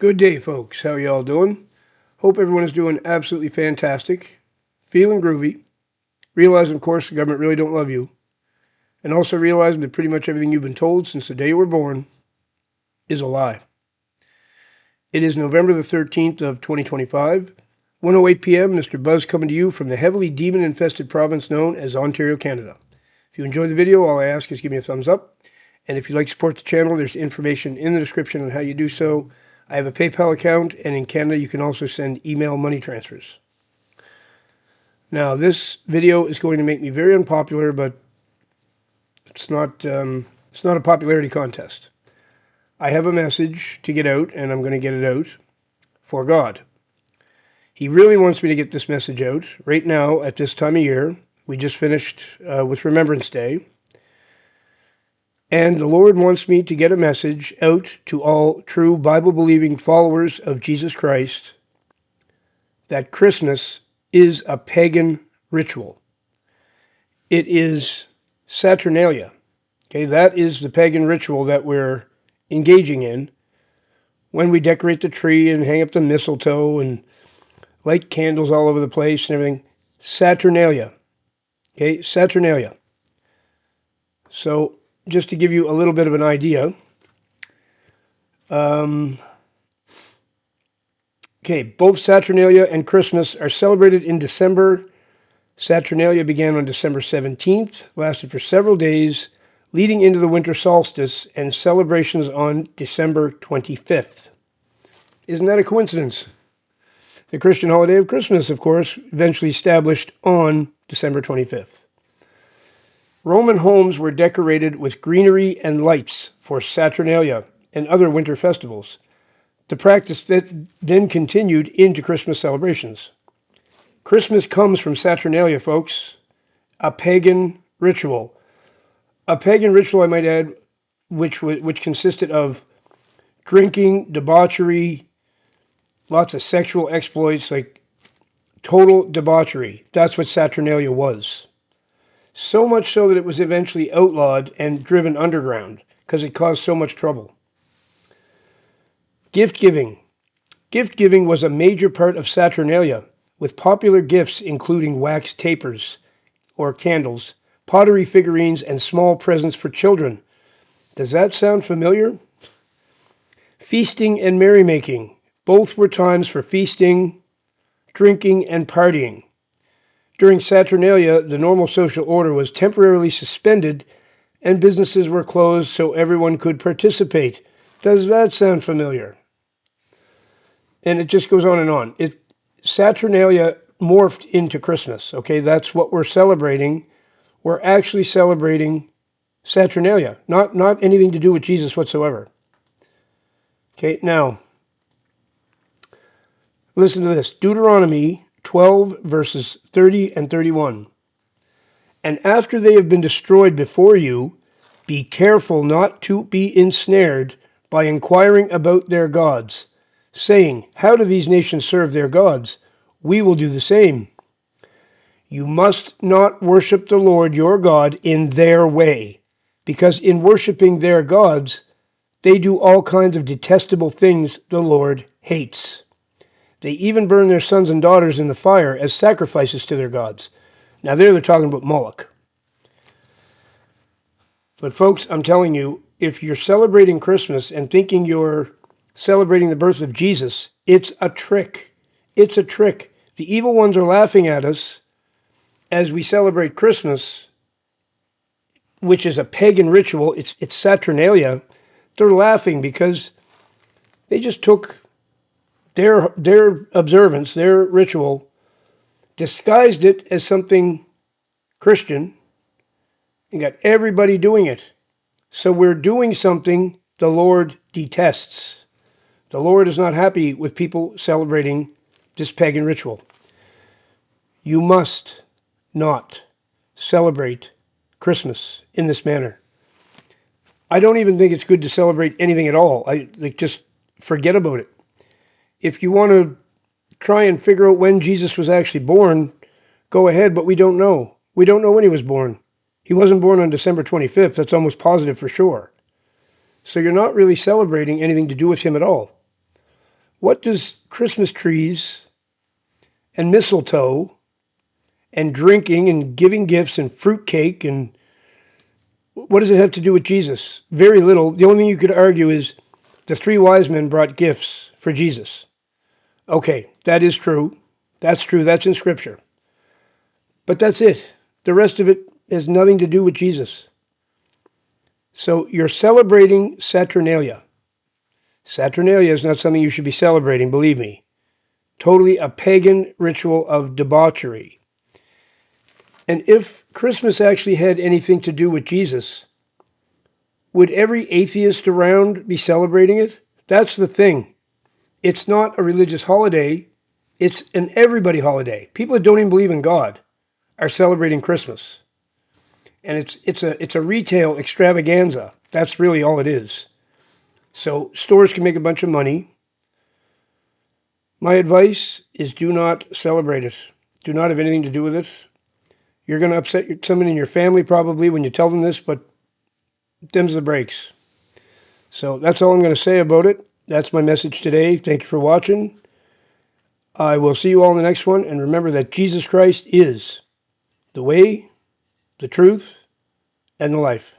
Good day, folks. How y'all doing? Hope everyone is doing absolutely fantastic, feeling groovy, realizing, of course, the government really don't love you, and also realizing that pretty much everything you've been told since the day you were born is a lie. It is November the 13th of 2025, 1:08 p.m. Mr. Buzz coming to you from the heavily demon-infested province known as Ontario, Canada. If you enjoyed the video, all I ask is give me a thumbs up, and if you'd like to support the channel, there's information in the description on how you do so. I have a PayPal account, and in Canada, you can also send email money transfers. Now, this video is going to make me very unpopular, but it's not a popularity contest. I have a message to get out, and I'm going to get it out for God. He really wants me to get this message out right now at this time of year. We just finished with Remembrance Day. And the Lord wants me to get a message out to all true Bible-believing followers of Jesus Christ that Christmas is a pagan ritual. It is Saturnalia. Okay, that is the pagan ritual that we're engaging in when we decorate the tree and hang up the mistletoe and light candles all over the place and everything. Saturnalia. Okay, Saturnalia. So, just to give you a little bit of an idea, both Saturnalia and Christmas are celebrated in December. Saturnalia began on December 17th, lasted for several days, leading into the winter solstice, and celebrations on December 25th. Isn't that a coincidence? The Christian holiday of Christmas, of course, eventually established on December 25th. Roman homes were decorated with greenery and lights for Saturnalia and other winter festivals. The practice that then continued into Christmas celebrations. Christmas comes from Saturnalia, folks, a pagan ritual. A pagan ritual, I might add, which consisted of drinking, debauchery, lots of sexual exploits, like total debauchery. That's what Saturnalia was. So much so that it was eventually outlawed and driven underground because it caused so much trouble. Gift giving. Gift giving was a major part of Saturnalia, with popular gifts including wax tapers or candles, pottery figurines, and small presents for children. Does that sound familiar? Feasting and merrymaking. Both were times for feasting, drinking, and partying. During Saturnalia, the normal social order was temporarily suspended and businesses were closed so everyone could participate. Does that sound familiar? And it just goes on and on. Saturnalia morphed into Christmas, okay? That's what we're celebrating. We're actually celebrating Saturnalia, not anything to do with Jesus whatsoever. Okay, now, listen to this. Deuteronomy 12, verses 30 and 31. And after they have been destroyed before you, be careful not to be ensnared by inquiring about their gods, saying, how do these nations serve their gods? We will do the same. You must not worship the Lord your God in their way, because in worshiping their gods, they do all kinds of detestable things the Lord hates. They even burn their sons and daughters in the fire as sacrifices to their gods. Now there they're talking about Moloch. But folks, I'm telling you, if you're celebrating Christmas and thinking you're celebrating the birth of Jesus, it's a trick. It's a trick. The evil ones are laughing at us as we celebrate Christmas, which is a pagan ritual. It's Saturnalia. They're laughing because they just took their observance, their ritual, disguised it as something Christian, and got everybody doing it. So we're doing something the Lord detests. The Lord is not happy with people celebrating this pagan ritual. You must not celebrate Christmas in this manner. I don't even think it's good to celebrate anything at all. Just forget about it. If you want to try and figure out when Jesus was actually born, go ahead, but we don't know. We don't know when he was born. He wasn't born on December 25th. That's almost positive for sure. So you're not really celebrating anything to do with him at all. What does Christmas trees and mistletoe and drinking and giving gifts and fruitcake and what does it have to do with Jesus? Very little. The only thing you could argue is the three wise men brought gifts for Jesus. Okay, that is true. That's true. That's in Scripture. But that's it. The rest of it has nothing to do with Jesus. So you're celebrating Saturnalia. Saturnalia is not something you should be celebrating, believe me. Totally a pagan ritual of debauchery. And if Christmas actually had anything to do with Jesus, would every atheist around be celebrating it? That's the thing. It's not a religious holiday. It's an everybody holiday. People that don't even believe in God are celebrating Christmas. And it's a retail extravaganza. That's really all it is. So stores can make a bunch of money. My advice is do not celebrate it. Do not have anything to do with it. You're going to upset someone in your family probably when you tell them this, but them's the breaks. So that's all I'm going to say about it. That's my message today. Thank you for watching. I will see you all in the next one. And remember that Jesus Christ is the way, the truth, and the life.